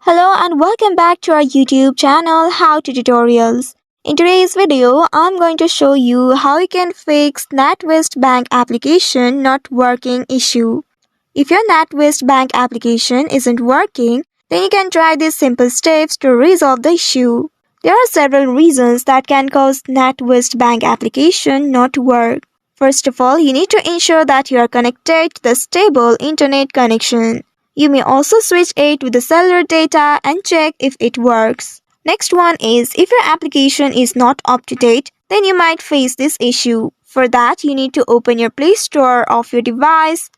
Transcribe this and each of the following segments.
Hello and welcome back to our YouTube channel How to Tutorials. In today's video, I'm going to show you how you can fix NatWest Bank application not working issue. If your NatWest Bank application isn't working, then you can try these simple steps to resolve the issue. There are several reasons that can cause NatWest Bank application not to work. First of all, you need to ensure that you are connected to the stable internet connection. You may also switch it with the cellular data and check if it works. Next one is if your application is not up to date, then you might face this issue. For that, you need to open your Play Store of your device.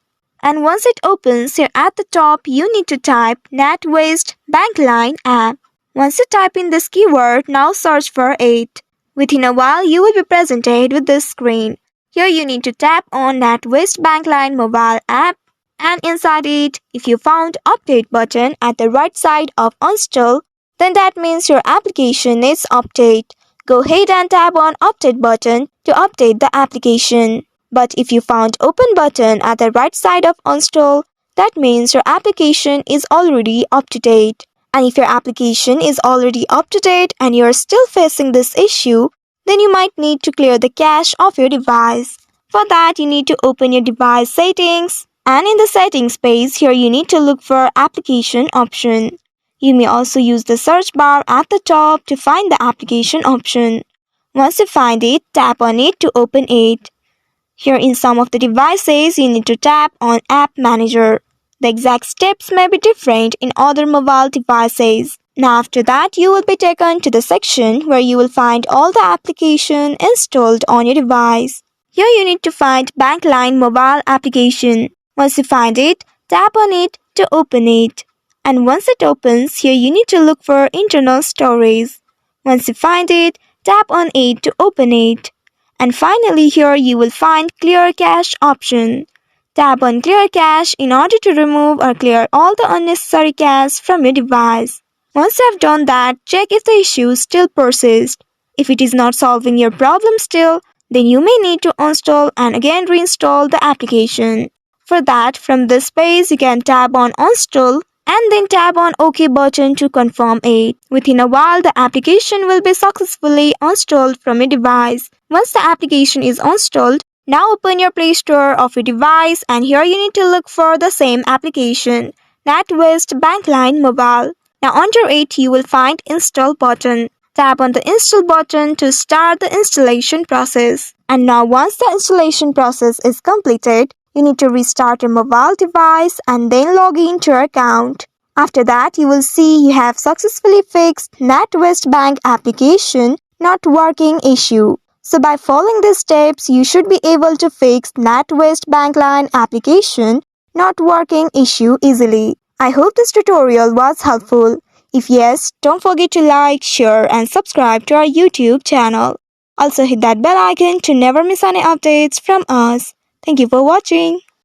And once it opens, here at the top, you need to type NatWest Bankline app. Once you type in this keyword, now search for it. Within a while, you will be presented with this screen. Here you need to tap on NatWest Bankline mobile app. And inside it, if you found update button at the right side of install, then that means your application needs update. Go ahead and tap on update button to update the application. But if you found open button at the right side of install, that means your application is already up to date. And if your application is already up to date and you're still facing this issue, then you might need to clear the cache of your device. For that, you need to open your device settings. And in the settings page, here you need to look for application option. You may also use the search bar at the top to find the application option. Once you find it, tap on it to open it. Here in some of the devices, you need to tap on App Manager. The exact steps may be different in other mobile devices. Now after that, you will be taken to the section where you will find all the application installed on your device. Here you need to find Bankline mobile application. Once you find it, tap on it to open it. And once it opens, here you need to look for internal storage. Once you find it, tap on it to open it. And finally here you will find Clear Cache option. Tap on Clear Cache in order to remove or clear all the unnecessary cache from your device. Once you have done that, check if the issue still persists. If it is not solving your problem still, then you may need to uninstall and again reinstall the application. For that, from this page, you can tap on Uninstall and then tap on OK button to confirm it. Within a while, the application will be successfully installed from your device. Once the application is installed, now open your Play Store of your device and here you need to look for the same application, NatWest Bankline Mobile. Now under it, you will find Install button. Tap on the Install button to start the installation process. And now once the installation process is completed, you need to restart your mobile device and then log in to your account. After that, you will see you have successfully fixed NatWest Bank application not working issue. So by following these steps, you should be able to fix NatWest Bankline application not working issue easily. I hope this tutorial was helpful. If yes, don't forget to like, share and subscribe to our YouTube channel. Also hit that bell icon to never miss any updates from us. Thank you for watching.